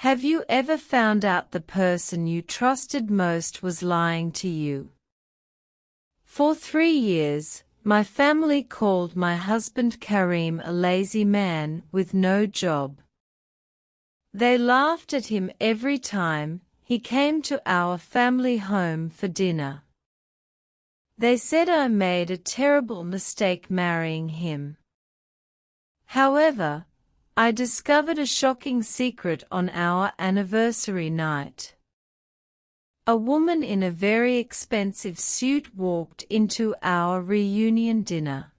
Have you ever found out the person you trusted most was lying to you? For 3 years, my family called my husband Karim a lazy man with no job. They laughed at him every time he came to our family home for dinner. They said I made a terrible mistake marrying him. However, I discovered a shocking secret on our anniversary night. A woman in a very expensive suit walked into our reunion dinner.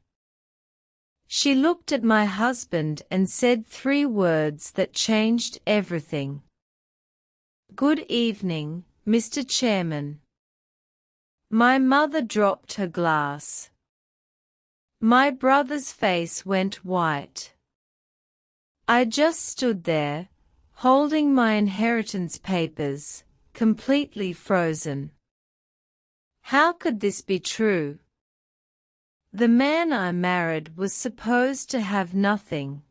She looked at my husband and said 3 words that changed everything. "Good evening, Mr. Chairman." My mother dropped her glass. My brother's face went white. I just stood there, holding my inheritance papers, completely frozen. How could this be true? The man I married was supposed to have nothing.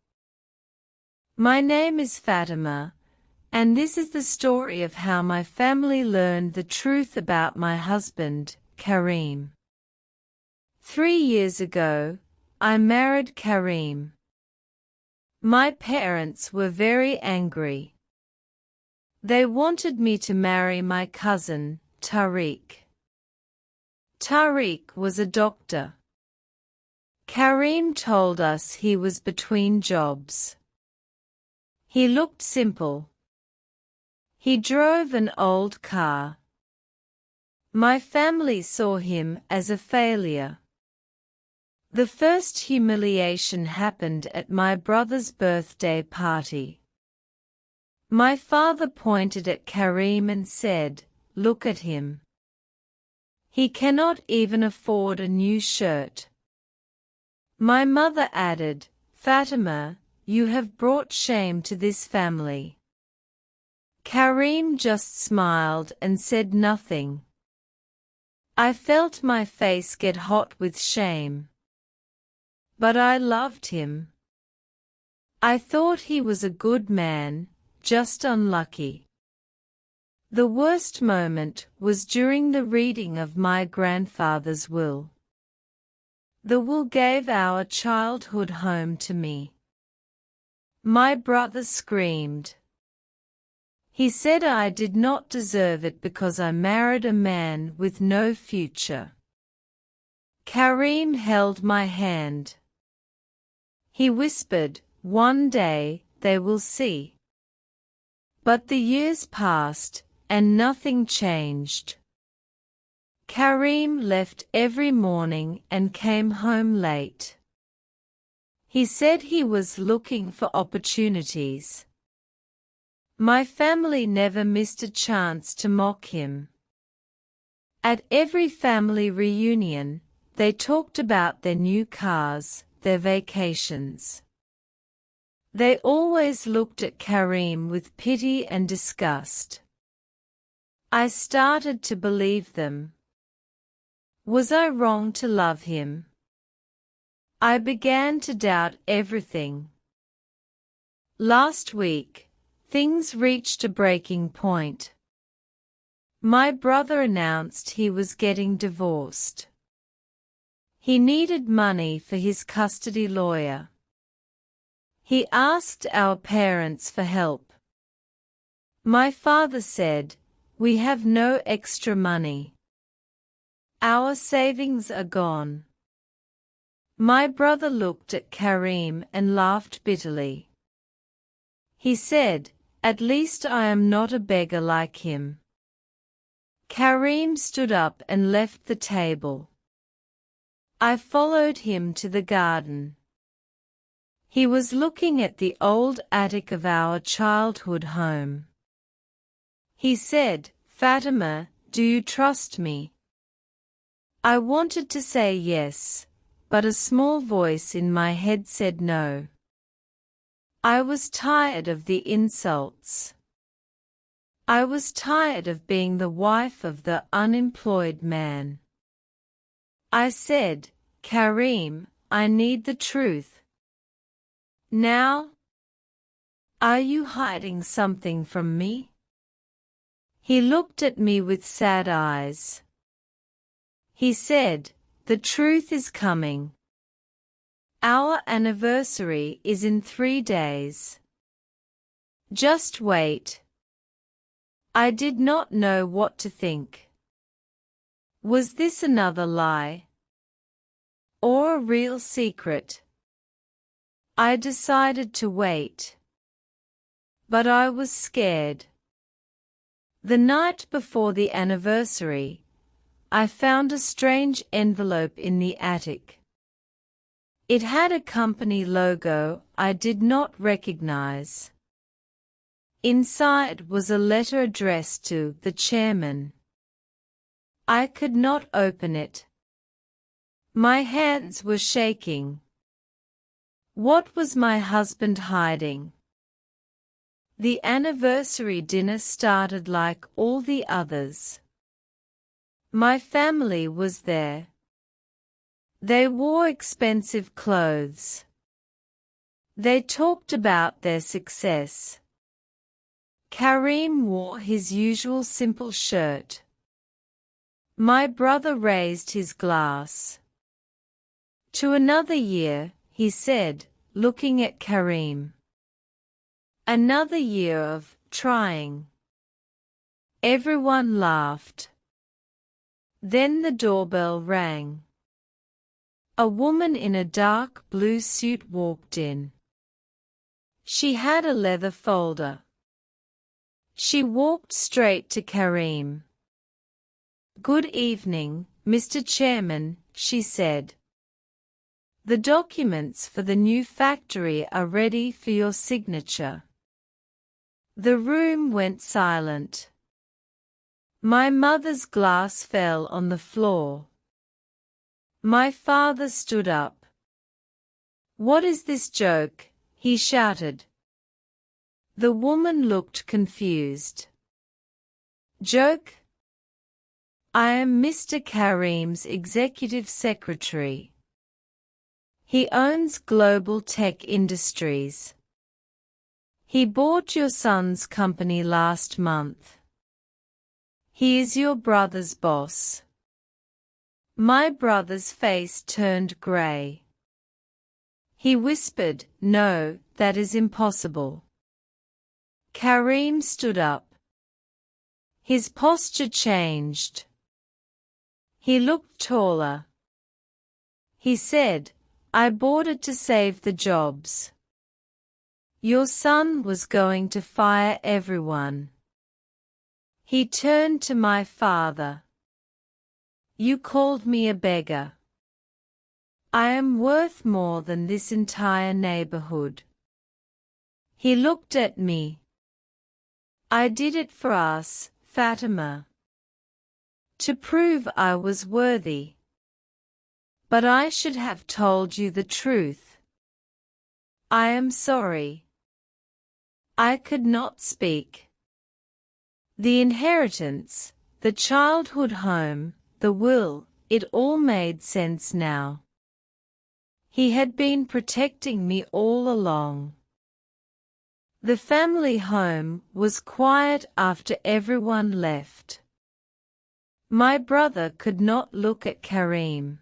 My name is Fatima, and this is the story of how my family learned the truth about my husband, Karim. 3 years ago, I married Karim. My parents were very angry. They wanted me to marry my cousin, Tariq. Tariq was a doctor. Karim told us he was between jobs. He looked simple. He drove an old car. My family saw him as a failure. The first humiliation happened at my brother's birthday party. My father pointed at Karim and said, "Look at him. He cannot even afford a new shirt." My mother added, "Fatima, you have brought shame to this family." Karim just smiled and said nothing. I felt my face get hot with shame. But I loved him. I thought he was a good man, just unlucky. The worst moment was during the reading of my grandfather's will. The will gave our childhood home to me. My brother screamed. He said I did not deserve it because I married a man with no future. Karim held my hand. He whispered, "One day, they will see." But the years passed, and nothing changed. Karim left every morning and came home late. He said he was looking for opportunities. My family never missed a chance to mock him. At every family reunion, they talked about their new cars, their vacations. They always looked at Karim with pity and disgust. I started to believe them. Was I wrong to love him? I began to doubt everything. Last week, things reached a breaking point. My brother announced he was getting divorced. He needed money for his custody lawyer. He asked our parents for help. My father said, "We have no extra money. Our savings are gone." My brother looked at Karim and laughed bitterly. He said, "At least I am not a beggar like him." Karim stood up and left the table. I followed him to the garden. He was looking at the old attic of our childhood home. He said, "Fatima, do you trust me?" I wanted to say yes, but a small voice in my head said no. I was tired of the insults. I was tired of being the wife of the unemployed man. I said, "Karim, I need the truth." Now? Are you hiding something from me? He looked at me with sad eyes. He said, "The truth is coming. Our anniversary is in 3 days. Just wait." I did not know what to think. Was this another lie? Or a real secret? I decided to wait. But I was scared. The night before the anniversary, I found a strange envelope in the attic. It had a company logo I did not recognize. Inside was a letter addressed to the chairman. I could not open it. My hands were shaking. What was my husband hiding? The anniversary dinner started like all the others. My family was there. They wore expensive clothes. They talked about their success. Karim wore his usual simple shirt. My brother raised his glass. "To another year," he said, looking at Karim. "Another year of trying." Everyone laughed. Then the doorbell rang. A woman in a dark blue suit walked in. She had a leather folder. She walked straight to Karim. "Good evening, Mr. Chairman," she said. "The documents for the new factory are ready for your signature." The room went silent. My mother's glass fell on the floor. My father stood up. "What is this joke?" he shouted. The woman looked confused. "Joke? I am Mr. Karim's executive secretary. He owns Global Tech Industries. He bought your son's company last month. He is your brother's boss." My brother's face turned gray. He whispered, "No, that is impossible." Karim stood up. His posture changed. He looked taller. He said, "I bought it to save the jobs. Your son was going to fire everyone." He turned to my father. "You called me a beggar. I am worth more than this entire neighborhood." He looked at me. "I did it for us, Fatima. To prove I was worthy. But I should have told you the truth. I am sorry." I could not speak. The inheritance, the childhood home, the will, it all made sense now. He had been protecting me all along. The family home was quiet after everyone left. My brother could not look at Karim.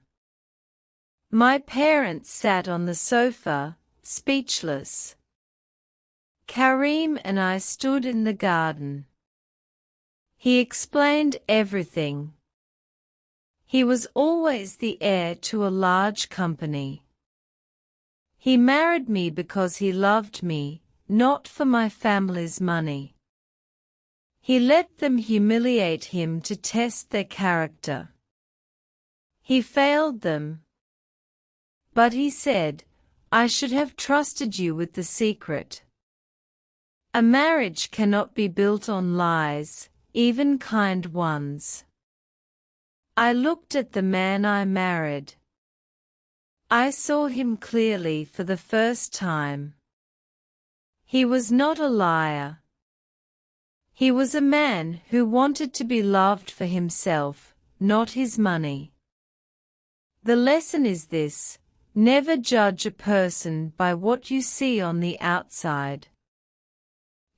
My parents sat on the sofa, speechless. Karim and I stood in the garden. He explained everything. He was always the heir to a large company. He married me because he loved me, not for my family's money. He let them humiliate him to test their character. He failed them. But he said, "I should have trusted you with the secret." A marriage cannot be built on lies, even kind ones. I looked at the man I married. I saw him clearly for the first time. He was not a liar. He was a man who wanted to be loved for himself, not his money. The lesson is this: never judge a person by what you see on the outside.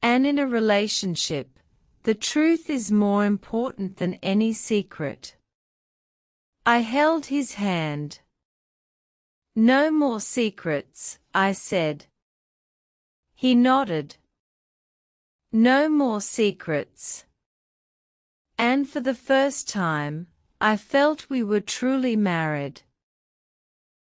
And in a relationship, the truth is more important than any secret. I held his hand. No more secrets, I said. He nodded. No more secrets. And for the first time, I felt we were truly married.